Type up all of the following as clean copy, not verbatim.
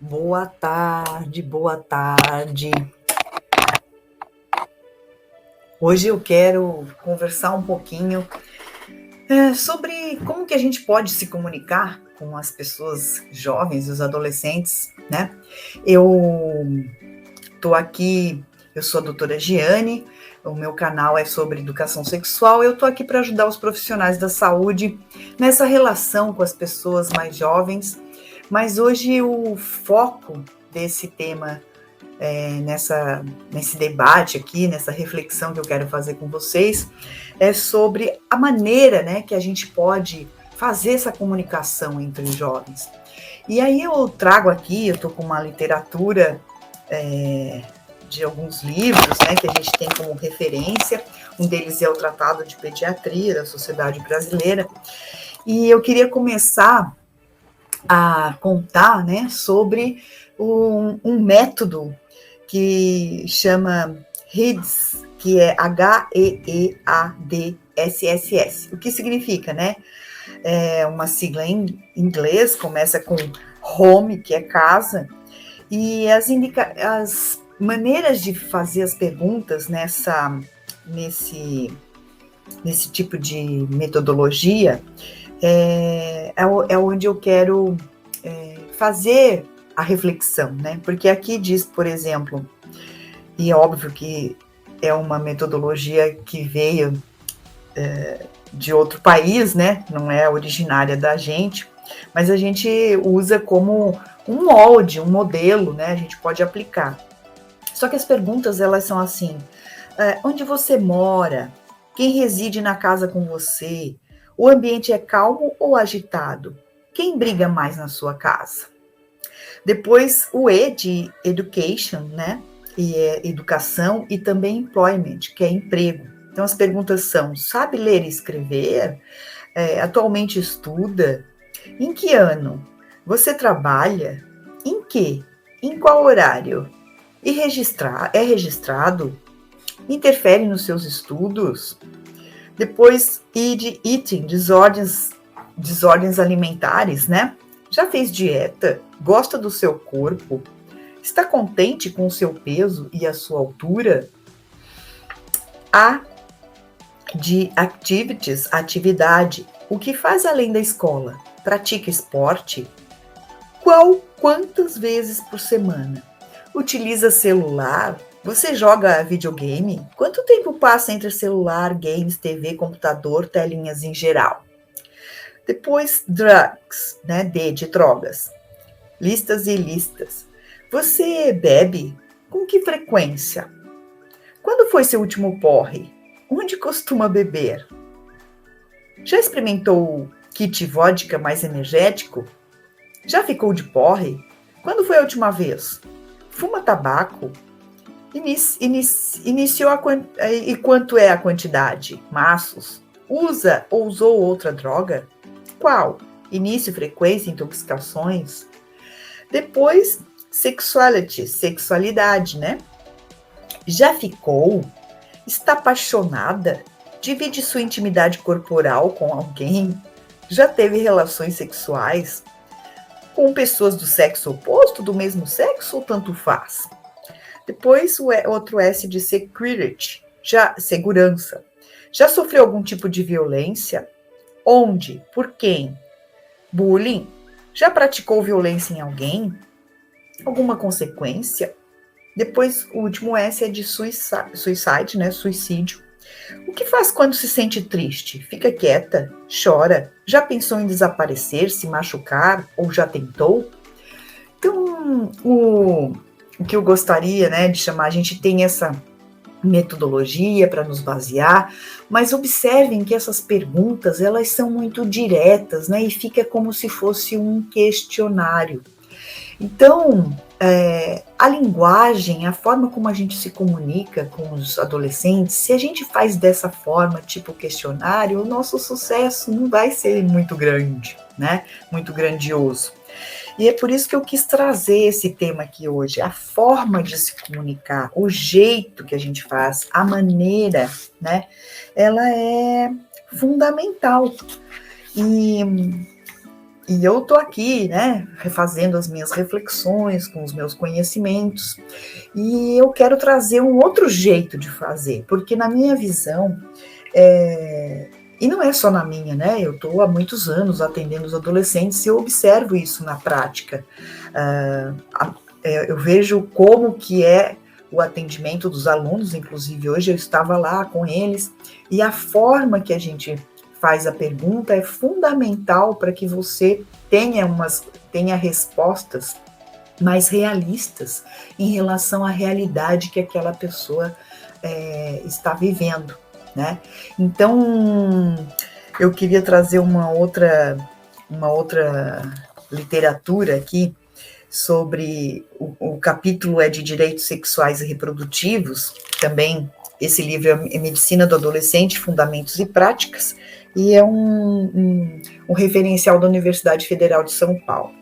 Boa tarde, boa tarde. Hoje eu quero conversar um pouquinho sobre como que a gente pode se comunicar com as pessoas jovens, os adolescentes, né? Eu tô aqui, eu sou a doutora Giane, o meu canal é sobre educação sexual, eu tô aqui para ajudar os profissionais da saúde nessa relação com as pessoas mais jovens, mas hoje o foco desse tema nesse debate aqui, nessa reflexão que eu quero fazer com vocês, é sobre a maneira, né, que a gente pode fazer essa comunicação entre os jovens. E aí eu trago aqui, eu estou com uma literatura de alguns livros, né, que a gente tem como referência. Um deles é o Tratado de Pediatria da Sociedade Brasileira. E eu queria começar a contar, né, sobre um método que chama HEADSS, que é HEEADSSS. O que significa, né? É uma sigla em inglês, começa com home, que é casa, e as maneiras de fazer as perguntas nesse tipo de metodologia é onde eu quero fazer a reflexão, né? Porque aqui diz, por exemplo, e é óbvio que é uma metodologia que veio de outro país, né? Não é originária da gente, mas a gente usa como um molde, um modelo, né? A gente pode aplicar. Só que as perguntas, elas são assim: onde você mora? Quem reside na casa com você? O ambiente é calmo ou agitado? Quem briga mais na sua casa? Depois, o E de education, né? E é educação, e também employment, que é emprego. Então, as perguntas são: sabe ler e escrever? Atualmente estuda? Em que ano? Você trabalha? Em que? Em qual horário? E é registrado? Interfere nos seus estudos? Depois, I de eating, desordens alimentares, né? Já fez dieta? Gosta do seu corpo? Está contente com o seu peso e a sua altura? A de activities, atividade. O que faz além da escola? Pratica esporte? Quantas vezes por semana? Utiliza celular? Você joga videogame? Quanto tempo passa entre celular, games, TV, computador, telinhas em geral? Depois, drugs, né? D de drogas. Listas e listas. Você bebe? Com que frequência? Quando foi seu último porre? Onde costuma beber? Já experimentou kit vodka mais energético? Já ficou de porre? Quando foi a última vez? Fuma tabaco? Iniciou e quanto é a quantidade? Maços? Usa ou usou outra droga? Qual? Início, frequência, intoxicações? Depois, sexualidade, né? Já ficou? Está apaixonada? Divide sua intimidade corporal com alguém? Já teve relações sexuais com pessoas do sexo oposto, do mesmo sexo, ou tanto faz? Depois, o outro S de security, segurança. Já sofreu algum tipo de violência? Onde? Por quem? Bullying? Já praticou violência em alguém? Alguma consequência? Depois, o último S é de suicide, né? Suicídio. O que faz quando se sente triste? Fica quieta? Chora? Já pensou em desaparecer, se machucar ou já tentou? Então, o que eu gostaria, né, de chamar, a gente tem essa metodologia para nos basear, mas observem que essas perguntas, elas são muito diretas, né, e fica como se fosse um questionário. Então, a linguagem, a forma como a gente se comunica com os adolescentes, se a gente faz dessa forma, tipo questionário, o nosso sucesso não vai ser muito grande, né? Muito grandioso. E é por isso que eu quis trazer esse tema aqui hoje, a forma de se comunicar, o jeito que a gente faz, a maneira, né? Ela é fundamental. E E eu estou aqui, né, refazendo as minhas reflexões com os meus conhecimentos, e eu quero trazer um outro jeito de fazer, porque na minha visão, e não é só na minha, né, eu estou há muitos anos atendendo os adolescentes e eu observo isso na prática. Eu vejo como que é o atendimento dos alunos, inclusive hoje eu estava lá com eles, e a forma que a gente faz a pergunta é fundamental para que você tenha respostas mais realistas em relação à realidade que aquela pessoa está vivendo, né? Então, eu queria trazer uma outra literatura aqui sobre o capítulo é de direitos sexuais e reprodutivos, também esse livro é Medicina do Adolescente, Fundamentos e Práticas, e é um referencial da Universidade Federal de São Paulo.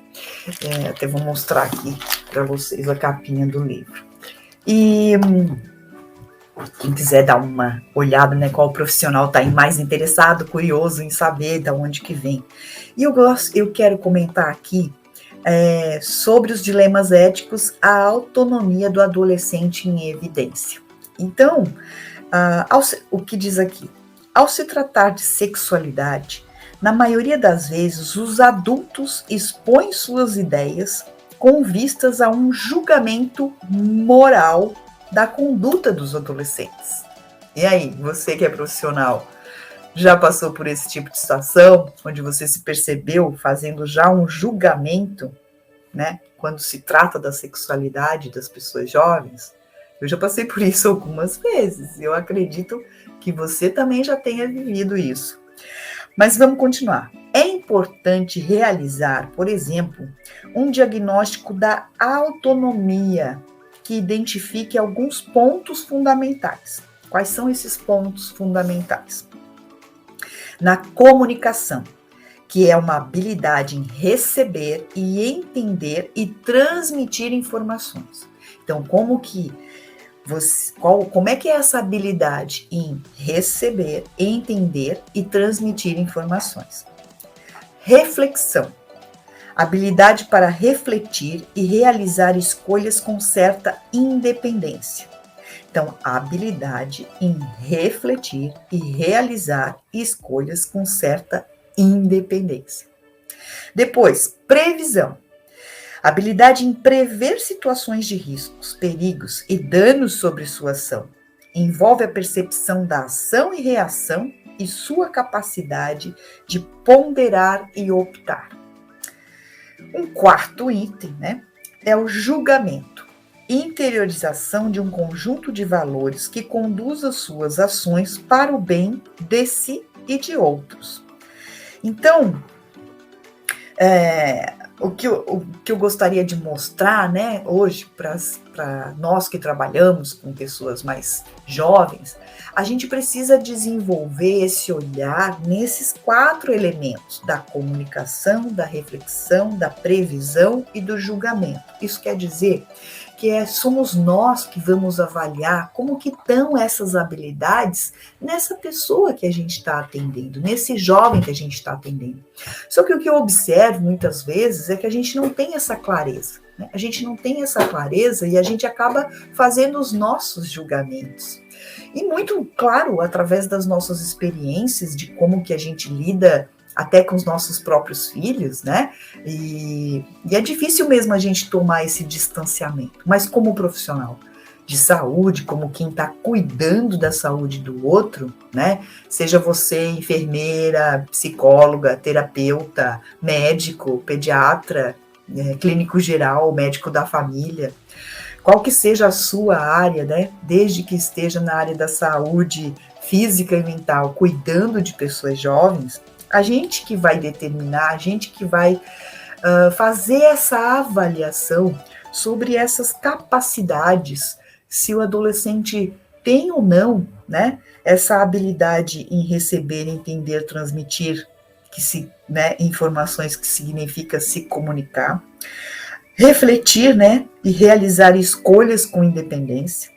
Até vou mostrar aqui para vocês a capinha do livro. E quem quiser dar uma olhada, né, qual profissional está mais interessado, curioso em saber de onde que vem. E eu quero comentar aqui sobre os dilemas éticos, a autonomia do adolescente em evidência. Então, o que diz aqui? Ao se tratar de sexualidade, na maioria das vezes, os adultos expõem suas ideias com vistas a um julgamento moral da conduta dos adolescentes. E aí, você que é profissional, já passou por esse tipo de situação, onde você se percebeu fazendo já um julgamento, né, quando se trata da sexualidade das pessoas jovens? Eu já passei por isso algumas vezes, eu acredito que você também já tenha vivido isso. Mas vamos continuar. É importante realizar, por exemplo, um diagnóstico da autonomia que identifique alguns pontos fundamentais. Quais são esses pontos fundamentais? Na comunicação, que é uma habilidade em receber e entender e transmitir informações. Então, como é que é essa habilidade em receber, entender e transmitir informações? Reflexão. Habilidade para refletir e realizar escolhas com certa independência. Então, a habilidade em refletir e realizar escolhas com certa independência. Depois, previsão. Habilidade em prever situações de riscos, perigos e danos sobre sua ação. Envolve a percepção da ação e reação e sua capacidade de ponderar e optar. Um quarto item, né, é o julgamento. Interiorização de um conjunto de valores que conduza suas ações para o bem de si e de outros. Então, o que eu gostaria de mostrar, né, hoje, para nós que trabalhamos com pessoas mais jovens, a gente precisa desenvolver esse olhar nesses 4 elementos, da comunicação, da reflexão, da previsão e do julgamento. Isso quer dizer que somos nós que vamos avaliar como que estão essas habilidades nessa pessoa que a gente está atendendo, nesse jovem que a gente está atendendo. Só que o que eu observo muitas vezes é que a gente não tem essa clareza, né? A gente não tem essa clareza e a gente acaba fazendo os nossos julgamentos. E muito claro, através das nossas experiências, de como que a gente lida até com os nossos próprios filhos, né? E é difícil mesmo a gente tomar esse distanciamento. Mas como profissional de saúde, como quem está cuidando da saúde do outro, né? Seja você enfermeira, psicóloga, terapeuta, médico, pediatra, clínico geral, médico da família, qual que seja a sua área, né? Desde que esteja na área da saúde física e mental, cuidando de pessoas jovens, a gente que vai determinar, a gente que vai fazer essa avaliação sobre essas capacidades, se o adolescente tem ou não, né, essa habilidade em receber, entender, transmitir informações, que significa se comunicar, refletir, né, e realizar escolhas com independência,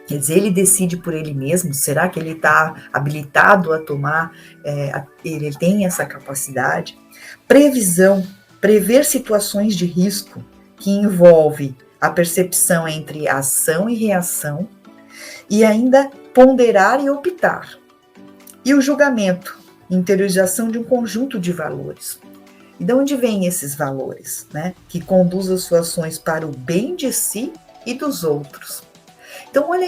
Quer dizer, ele decide por ele mesmo? Será que ele está habilitado a tomar? Ele tem essa capacidade? Previsão, prever situações de risco que envolve a percepção entre ação e reação e ainda ponderar e optar. E o julgamento, interiorização de um conjunto de valores. E de onde vêm esses valores, né? Que conduz as suas ações para o bem de si e dos outros. Então, olha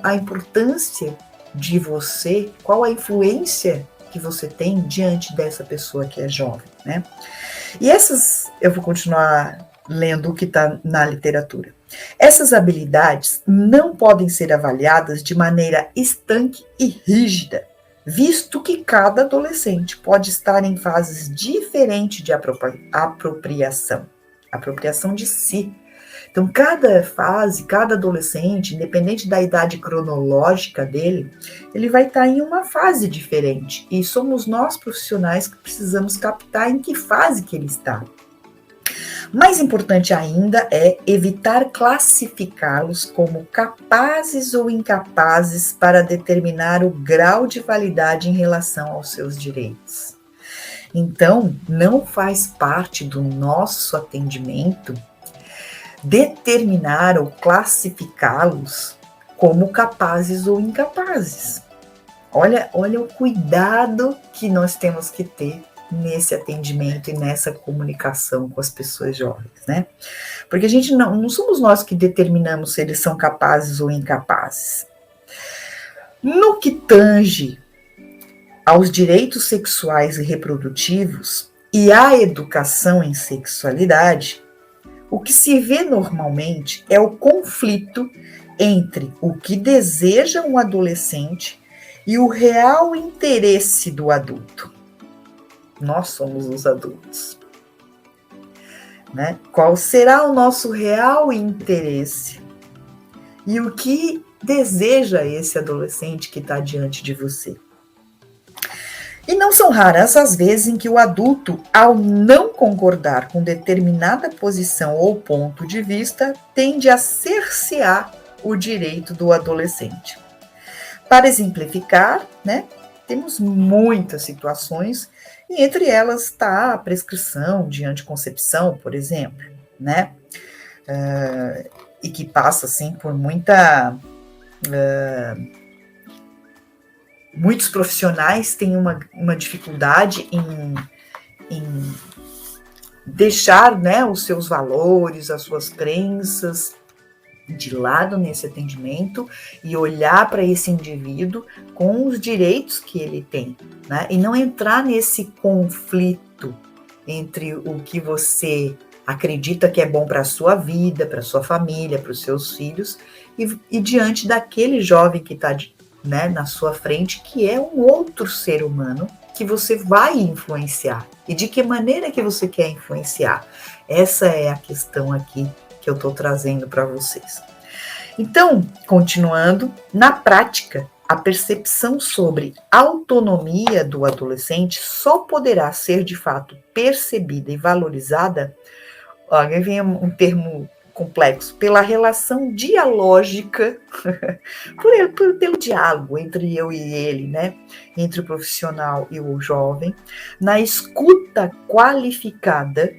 a importância de você, qual a influência que você tem diante dessa pessoa que é jovem, né? E eu vou continuar lendo o que está na literatura. Essas habilidades não podem ser avaliadas de maneira estanque e rígida, visto que cada adolescente pode estar em fases diferentes de apropriação de si. Então, cada fase, cada adolescente, independente da idade cronológica dele, ele vai estar em uma fase diferente. E somos nós, profissionais, que precisamos captar em que fase que ele está. Mais importante ainda é evitar classificá-los como capazes ou incapazes para determinar o grau de validade em relação aos seus direitos. Então, não faz parte do nosso atendimento determinar ou classificá-los como capazes ou incapazes. Olha o cuidado que nós temos que ter nesse atendimento e nessa comunicação com as pessoas jovens, né? Porque a gente não somos nós que determinamos se eles são capazes ou incapazes. No que tange aos direitos sexuais e reprodutivos e à educação em sexualidade, o que se vê normalmente é o conflito entre o que deseja um adolescente e o real interesse do adulto. Nós somos os adultos, né? Qual será o nosso real interesse? E o que deseja esse adolescente que está diante de você? E não são raras as vezes em que o adulto, ao não concordar com determinada posição ou ponto de vista, tende a cercear o direito do adolescente. Para exemplificar, né, temos muitas situações, e entre elas está a prescrição de anticoncepção, por exemplo, né, e que passa, assim, por muitos profissionais têm uma dificuldade em deixar, né, os seus valores, as suas crenças de lado nesse atendimento e olhar para esse indivíduo com os direitos que ele tem, né, e não entrar nesse conflito entre o que você acredita que é bom para a sua vida, para a sua família, para os seus filhos, e diante daquele jovem que está, né, na sua frente, que é um outro ser humano que você vai influenciar. E de que maneira que você quer influenciar? Essa é a questão aqui que eu estou trazendo para vocês. Então, continuando, na prática, a percepção sobre autonomia do adolescente só poderá ser de fato percebida e valorizada, olha, vem um termo complexo, pela relação dialógica, pelo diálogo entre eu e ele, né? Entre o profissional e o jovem, na escuta qualificada,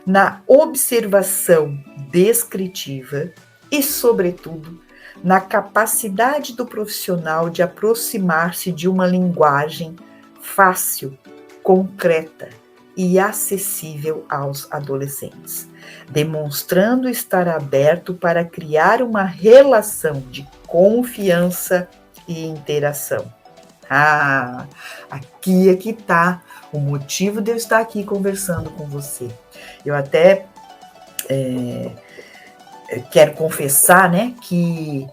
na observação descritiva e, sobretudo, na capacidade do profissional de aproximar-se de uma linguagem fácil, concreta e acessível aos adolescentes, demonstrando estar aberto para criar uma relação de confiança e interação. Aqui é que está o motivo de eu estar aqui conversando com você. Eu até quero confessar, né, que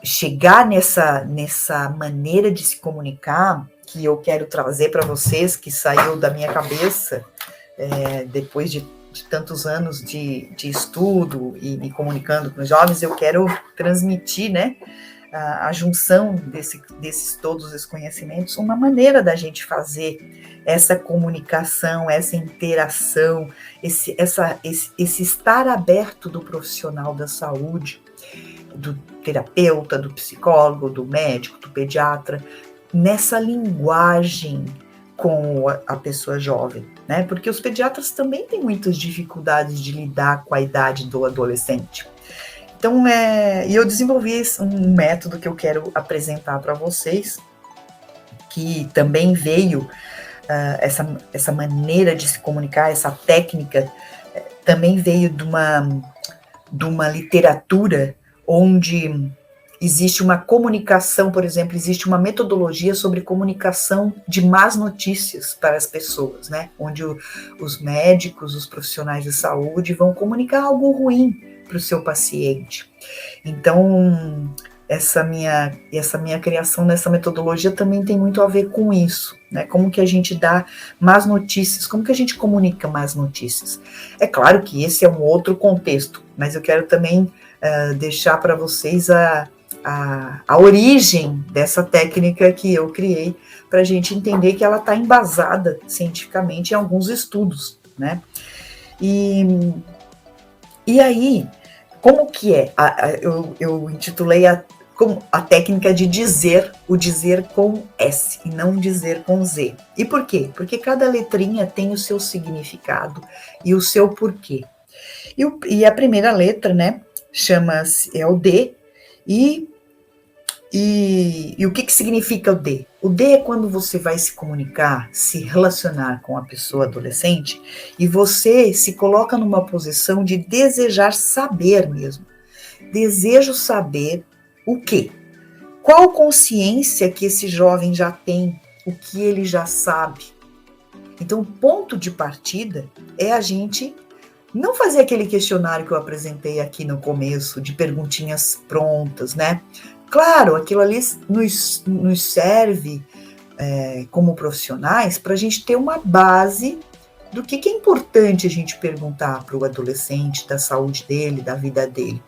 chegar nessa maneira de se comunicar que eu quero trazer para vocês, que saiu da minha cabeça depois de tantos anos de estudo e me comunicando com os jovens, eu quero transmitir, né, a junção desses todos os conhecimentos, uma maneira da gente fazer essa comunicação, essa interação, esse estar aberto do profissional da saúde, do terapeuta, do psicólogo, do médico, do pediatra, nessa linguagem com a pessoa jovem, né? Porque os pediatras também têm muitas dificuldades de lidar com a idade do adolescente. Então, eu desenvolvi um método que eu quero apresentar para vocês, que também veio, essa maneira de se comunicar, essa técnica, também veio de uma literatura onde existe uma comunicação, por exemplo, existe uma metodologia sobre comunicação de más notícias para as pessoas, né? Onde os médicos, os profissionais de saúde vão comunicar algo ruim para o seu paciente. Então, essa minha criação nessa metodologia também tem muito a ver com isso, né? Como que a gente dá más notícias, como que a gente comunica más notícias. É claro que esse é um outro contexto, mas eu quero também deixar para vocês a origem dessa técnica que eu criei, para a gente entender que ela está embasada cientificamente em alguns estudos, né? E aí, como que é? Eu intitulei como a técnica de dizer, o dizer com S e não dizer com Z. E por quê? Porque cada letrinha tem o seu significado e o seu porquê. E a primeira letra, né, é o D, e o que significa o D? O D é quando você vai se comunicar, se relacionar com a pessoa adolescente e você se coloca numa posição de desejar saber mesmo. Desejo saber o quê? Qual consciência que esse jovem já tem, o que ele já sabe. Então, o ponto de partida é a gente não fazer aquele questionário que eu apresentei aqui no começo, de perguntinhas prontas, né? Claro, aquilo ali nos serve como profissionais para a gente ter uma base do que é importante a gente perguntar para o adolescente, da saúde dele, da vida dele.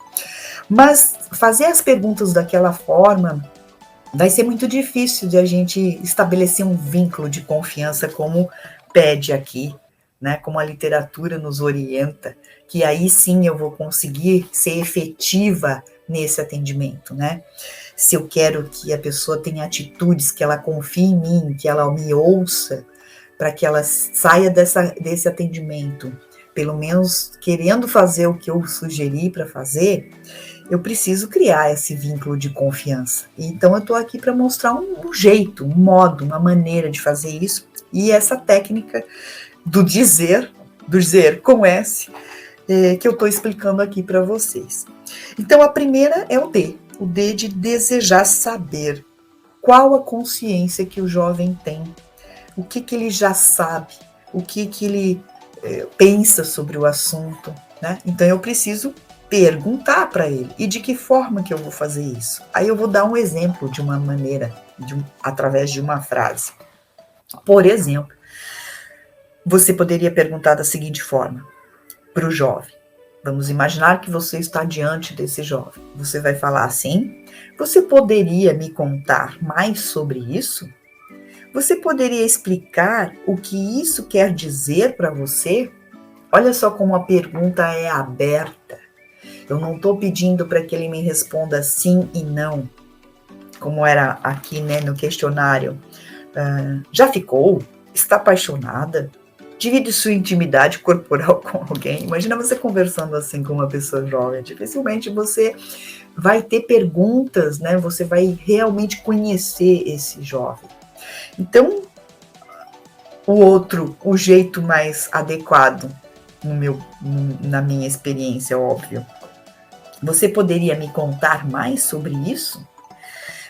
Mas fazer as perguntas daquela forma vai ser muito difícil de a gente estabelecer um vínculo de confiança como pede aqui, né? Como a literatura nos orienta, que aí sim eu vou conseguir ser efetiva nesse atendimento, né? Se eu quero que a pessoa tenha atitudes, que ela confie em mim, que ela me ouça, para que ela saia desse atendimento, pelo menos querendo fazer o que eu sugeri para fazer, eu preciso criar esse vínculo de confiança. Então eu estou aqui para mostrar um jeito, um modo, uma maneira de fazer isso, e essa técnica do dizer com S, que eu estou explicando aqui para vocês. Então, a primeira é o D de desejar saber qual a consciência que o jovem tem, o que ele já sabe, o que ele pensa sobre o assunto, né? Então, eu preciso perguntar para ele, e de que forma que eu vou fazer isso? Aí eu vou dar um exemplo de uma maneira, através de uma frase. Por exemplo, você poderia perguntar da seguinte forma para o jovem. Vamos imaginar que você está diante desse jovem. Você vai falar assim: você poderia me contar mais sobre isso? Você poderia explicar o que isso quer dizer para você? Olha só como a pergunta é aberta. Eu não estou pedindo para que ele me responda sim e não, como era aqui, né, no questionário. Já ficou? Está apaixonada? Divide sua intimidade corporal com alguém. Imagina você conversando assim com uma pessoa jovem. Dificilmente você vai ter perguntas, né? Você vai realmente conhecer esse jovem. Então, o jeito mais adequado, na minha experiência, óbvio. Você poderia me contar mais sobre isso?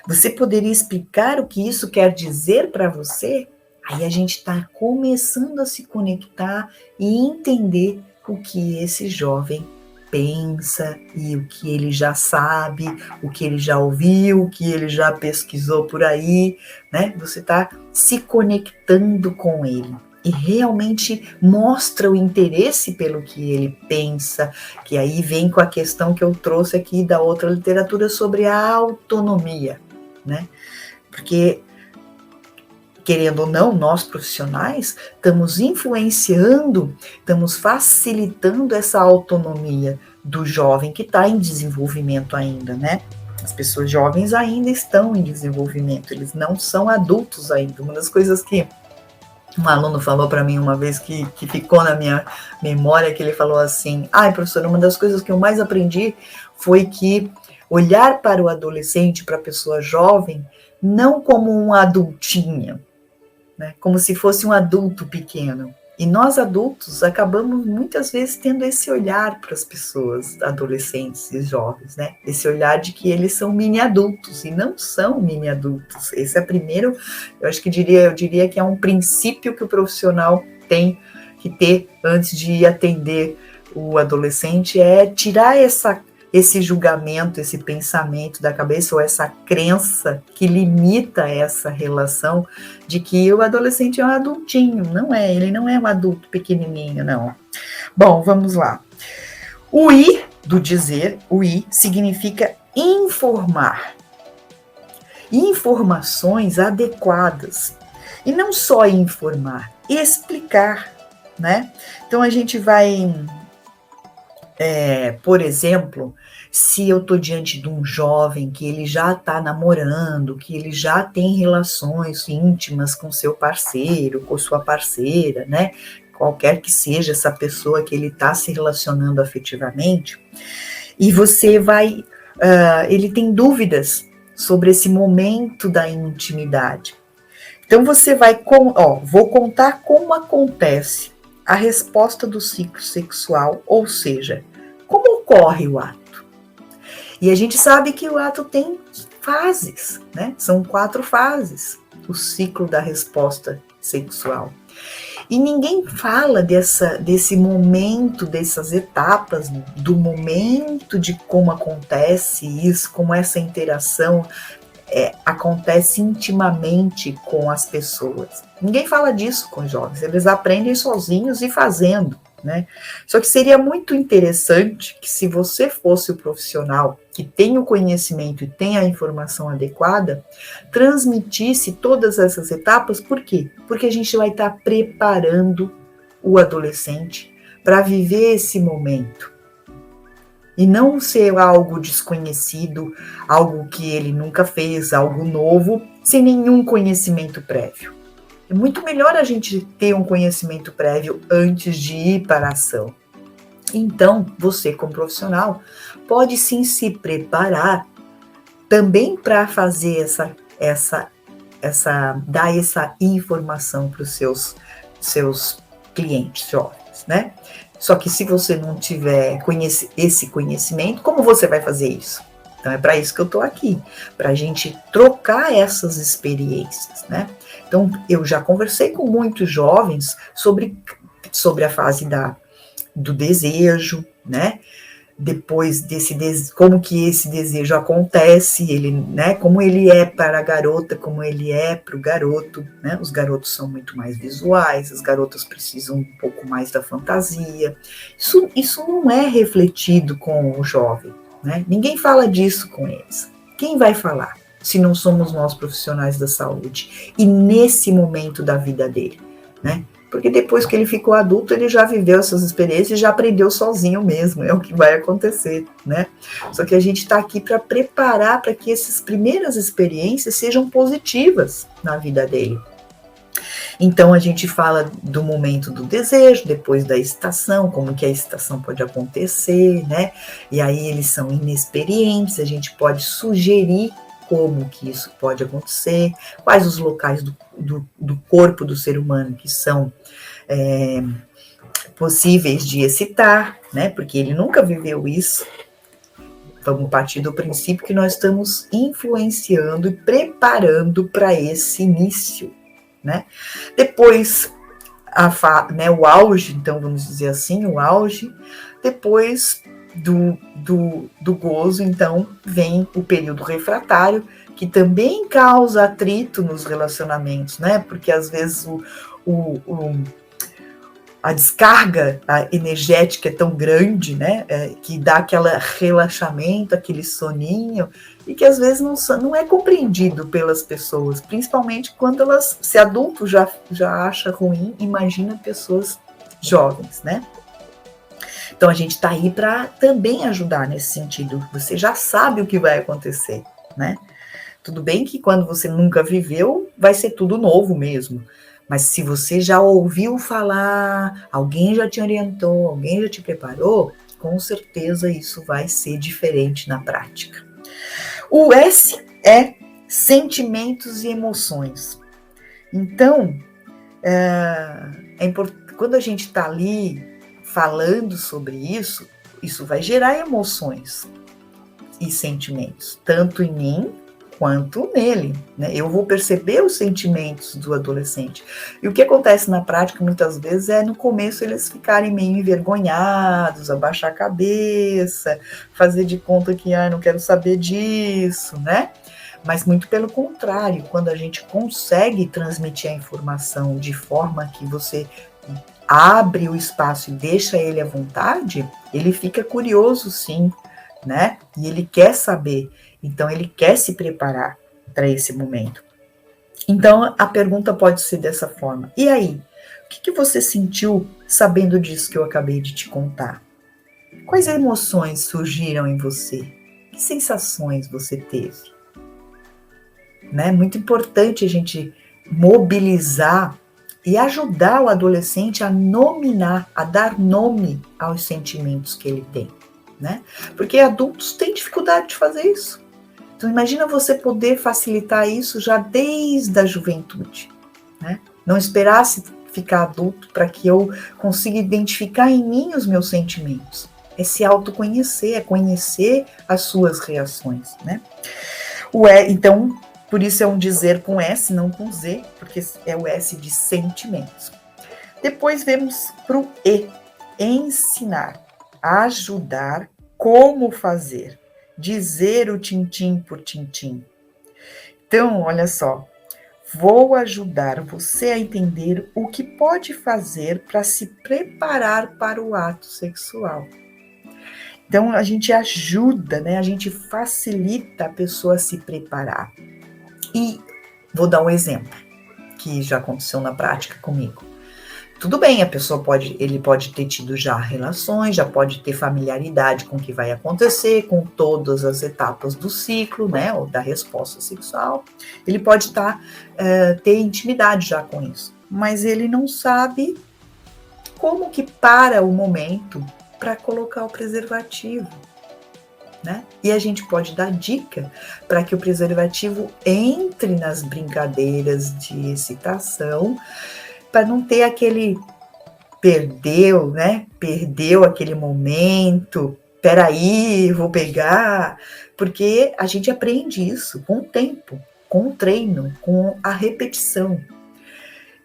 Você poderia explicar o que isso quer dizer para você? Aí a gente está começando a se conectar e entender o que esse jovem pensa e o que ele já sabe, o que ele já ouviu, o que ele já pesquisou por aí, né? Você está se conectando com ele e realmente mostra o interesse pelo que ele pensa, que aí vem com a questão que eu trouxe aqui da outra literatura sobre a autonomia, né? Porque querendo ou não, nós profissionais estamos influenciando, estamos facilitando essa autonomia do jovem que está em desenvolvimento ainda, né? As pessoas jovens ainda estão em desenvolvimento, eles não são adultos ainda. Uma das coisas que um aluno falou para mim uma vez que ficou na minha memória, que ele falou assim: professora, uma das coisas que eu mais aprendi foi que olhar para o adolescente, para a pessoa jovem, não como um adultinho, né? Como se fosse um adulto pequeno. E nós adultos acabamos muitas vezes tendo esse olhar para as pessoas, adolescentes e jovens, né? Esse olhar de que eles são mini adultos e não são mini adultos. Esse é o primeiro, eu diria que é um princípio que o profissional tem que ter antes de atender o adolescente, é tirar esse julgamento, esse pensamento da cabeça, ou essa crença que limita essa relação de que o adolescente é um adultinho. Não é, ele não é um adulto pequenininho, não. Bom, vamos lá. O I do dizer, o I significa informar. Informações adequadas. E não só informar, explicar, né? Então a gente vai... por exemplo, se eu estou diante de um jovem que ele já está namorando, que ele já tem relações íntimas com seu parceiro, com sua parceira, né? Qualquer que seja essa pessoa que ele está se relacionando afetivamente, e você vai, ele tem dúvidas sobre esse momento da intimidade. Então você vai, vou contar como acontece a resposta do ciclo sexual, ou seja, como ocorre o ato. E a gente sabe que o ato tem fases, né? São 4 fases, o ciclo da resposta sexual. E ninguém fala desse momento, dessas etapas, do momento de como acontece isso, como essa interação acontece intimamente com as pessoas. Ninguém fala disso com os jovens, eles aprendem sozinhos e fazendo, né? Só que seria muito interessante que, se você fosse o profissional que tem o conhecimento e tem a informação adequada, transmitisse todas essas etapas. Por quê? Porque a gente vai estar preparando o adolescente para viver esse momento. E não ser algo desconhecido, algo que ele nunca fez, algo novo, sem nenhum conhecimento prévio. É muito melhor a gente ter um conhecimento prévio antes de ir para a ação. Então, você, como profissional, pode sim se preparar também para fazer dar essa informação para os seus clientes jovens, né? Só que se você não tiver esse conhecimento, como você vai fazer isso? Então é para isso que eu estou aqui, para a gente trocar essas experiências, né? Então eu já conversei com muitos jovens sobre a fase do desejo, né? Depois como que esse desejo acontece, ele, né, como ele é para a garota, como ele é para o garoto, né? Os garotos são muito mais visuais, as garotas precisam um pouco mais da fantasia. Isso não é refletido com o jovem, né? Ninguém fala disso com eles. Quem vai falar, se não somos nós profissionais da saúde? E nesse momento da vida dele, né? Porque depois que ele ficou adulto, ele já viveu essas experiências e já aprendeu sozinho mesmo, é o que vai acontecer, né? Só que a gente está aqui para preparar para que essas primeiras experiências sejam positivas na vida dele. Então a gente fala do momento do desejo, depois da excitação, como que a excitação pode acontecer, né? E aí eles são inexperientes, a gente pode sugerir como que isso pode acontecer, quais os locais do corpo do ser humano que são possíveis de excitar, né? Porque ele nunca viveu isso. Vamos partir do princípio que nós estamos influenciando e preparando para esse início, né? Depois, né, o auge, então vamos dizer assim, o auge. Depois do gozo, então, vem o período refratário, que também causa atrito nos relacionamentos, né? Porque às vezes a descarga energética é tão grande, né? Que dá aquele relaxamento, aquele soninho, e que às vezes não é compreendido pelas pessoas, principalmente quando elas, se adulto já acha ruim, imagina pessoas jovens, né? Então a gente está aí para também ajudar nesse sentido. Você já sabe o que vai acontecer, né? Tudo bem que quando você nunca viveu, vai ser tudo novo mesmo. Mas se você já ouviu falar, alguém já te orientou, alguém já te preparou, com certeza isso vai ser diferente na prática. O S é sentimentos e emoções. Então, quando a gente está ali falando sobre isso, isso vai gerar emoções e sentimentos, tanto em mim quanto nele, né? Eu vou perceber os sentimentos do adolescente. E o que acontece na prática, muitas vezes, é no começo eles ficarem meio envergonhados, abaixar a cabeça, fazer de conta que, não quero saber disso, né? Mas muito pelo contrário, quando a gente consegue transmitir a informação de forma que você abre o espaço e deixa ele à vontade, ele fica curioso, sim, né? E ele quer saber. Então, ele quer se preparar para esse momento. Então, a pergunta pode ser dessa forma. E aí? O que você sentiu sabendo disso que eu acabei de te contar? Quais emoções surgiram em você? Que sensações você teve? Né? Muito importante a gente mobilizar e ajudar o adolescente a nominar, a dar nome aos sentimentos que ele tem, né? Porque adultos têm dificuldade de fazer isso. Então, imagina você poder facilitar isso já desde a juventude, né? Não esperasse ficar adulto para que eu consiga identificar em mim os meus sentimentos. É se autoconhecer, é conhecer as suas reações, né? Então, por isso é um dizer com S, não com Z, porque é o S de sentimentos. Depois vemos para o E, ensinar, ajudar, como fazer, dizer o tintim por tintim. Então, olha só, vou ajudar você a entender o que pode fazer para se preparar para o ato sexual. Então, a gente ajuda, né? A gente facilita a pessoa a se preparar. E vou dar um exemplo que já aconteceu na prática comigo. Tudo bem, ele pode ter tido já relações, já pode ter familiaridade com o que vai acontecer, com todas as etapas do ciclo, né, ou da resposta sexual. Ele pode ter intimidade já com isso, mas ele não sabe como que para o momento para colocar o preservativo, né? E a gente pode dar dica para que o preservativo entre nas brincadeiras de excitação, para não ter aquele perdeu, né? Perdeu aquele momento, peraí, vou pegar, porque a gente aprende isso com o tempo, com o treino, com a repetição.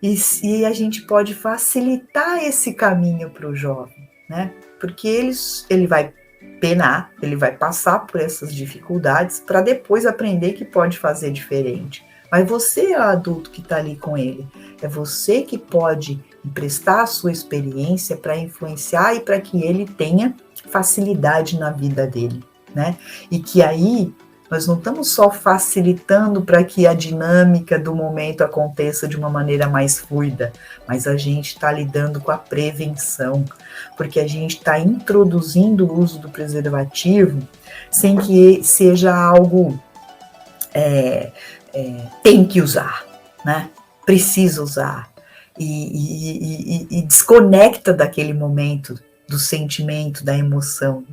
E a gente pode facilitar esse caminho para o jovem, né? Porque ele vai penar, ele vai passar por essas dificuldades para depois aprender que pode fazer diferente. Mas você é o adulto que está ali com ele. É você que pode emprestar a sua experiência para influenciar e para que ele tenha facilidade na vida dele, né? E que aí nós não estamos só facilitando para que a dinâmica do momento aconteça de uma maneira mais fluida, mas a gente está lidando com a prevenção, porque a gente está introduzindo o uso do preservativo sem que seja algo tem que usar, né? Precisa usar e desconecta daquele momento, do sentimento, da emoção,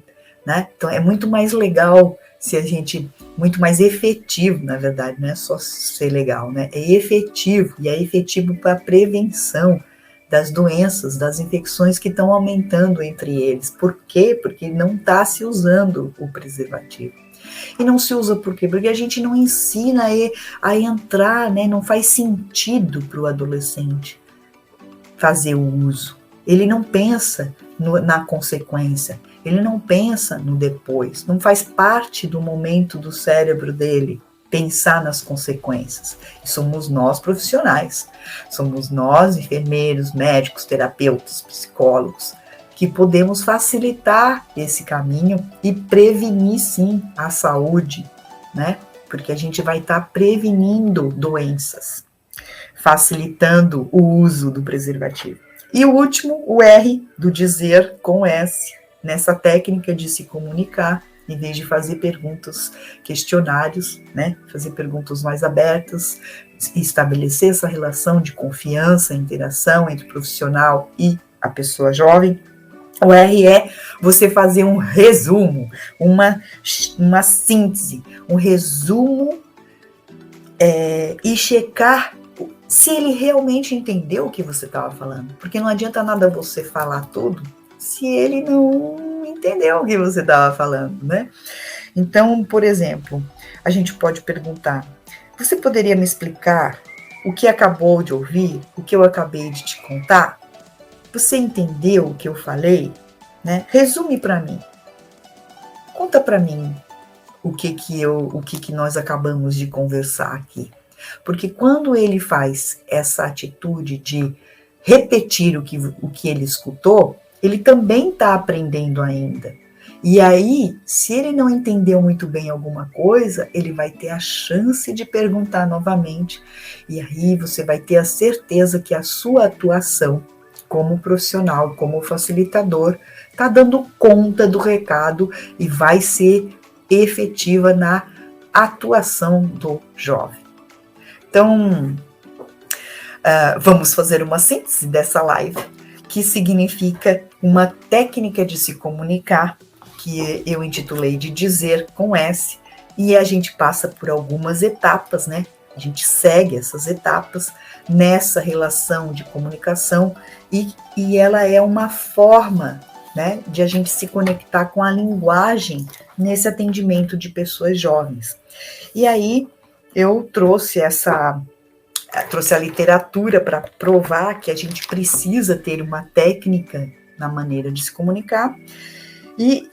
né? Então é muito mais legal se a gente, muito mais efetivo, na verdade, não é só ser legal, né? É efetivo, e é efetivo para a prevenção das doenças, das infecções que estão aumentando entre eles. Por quê? Porque não está se usando o preservativo. E não se usa por quê? Porque a gente não ensina a entrar, né? Não faz sentido para o adolescente fazer o uso. Ele não pensa na consequência, ele não pensa no depois, não faz parte do momento do cérebro dele pensar nas consequências. E somos nós profissionais, somos nós enfermeiros, médicos, terapeutas, psicólogos, que podemos facilitar esse caminho e prevenir, sim, a saúde né? Porque a gente vai estar prevenindo doenças, facilitando o uso do preservativo. E o último, o R, do dizer com S, nessa técnica de se comunicar, em vez de fazer perguntas, questionários, né? Fazer perguntas mais abertas, estabelecer essa relação de confiança, interação entre o profissional e a pessoa jovem. O R é você fazer um resumo, uma síntese, um resumo e checar se ele realmente entendeu o que você estava falando. Porque não adianta nada você falar tudo se ele não entendeu o que você estava falando, né? Então, por exemplo, a gente pode perguntar: você poderia me explicar o que acabou de ouvir, o que eu acabei de te contar? Você entendeu o que eu falei? Né? Resume para mim. Conta para mim o que nós acabamos de conversar aqui. Porque quando ele faz essa atitude de repetir o que ele escutou, ele também está aprendendo ainda. E aí, se ele não entendeu muito bem alguma coisa, ele vai ter a chance de perguntar novamente. E aí você vai ter a certeza que a sua atuação como profissional, como facilitador, está dando conta do recado e vai ser efetiva na atuação do jovem. Então, vamos fazer uma síntese dessa live, que significa uma técnica de se comunicar, que eu intitulei de dizer com S, e a gente passa por algumas etapas, né? A gente segue essas etapas nessa relação de comunicação e ela é uma forma, né, de a gente se conectar com a linguagem nesse atendimento de pessoas jovens. E aí eu trouxe a literatura para provar que a gente precisa ter uma técnica na maneira de se comunicar, e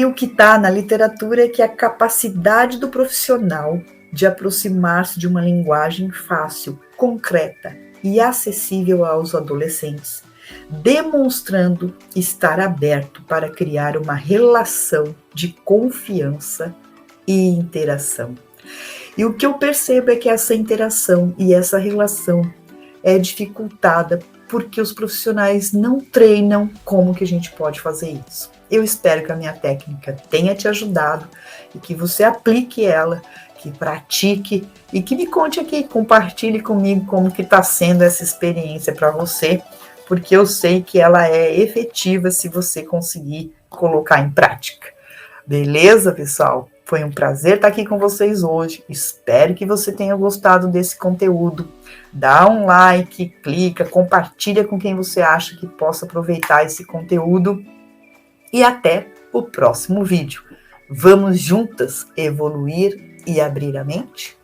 o que está na literatura é que a capacidade do profissional de aproximar-se de uma linguagem fácil, concreta e acessível aos adolescentes, demonstrando estar aberto para criar uma relação de confiança e interação. E o que eu percebo é que essa interação e essa relação é dificultada porque os profissionais não treinam como que a gente pode fazer isso. Eu espero que a minha técnica tenha te ajudado e que você aplique ela, que pratique e que me conte aqui, compartilhe comigo como que está sendo essa experiência para você, porque eu sei que ela é efetiva se você conseguir colocar em prática. Beleza, pessoal? Foi um prazer estar aqui com vocês hoje. Espero que você tenha gostado desse conteúdo. Dá um like, clica, compartilha com quem você acha que possa aproveitar esse conteúdo. E até o próximo vídeo. Vamos juntas evoluir e abrir a mente?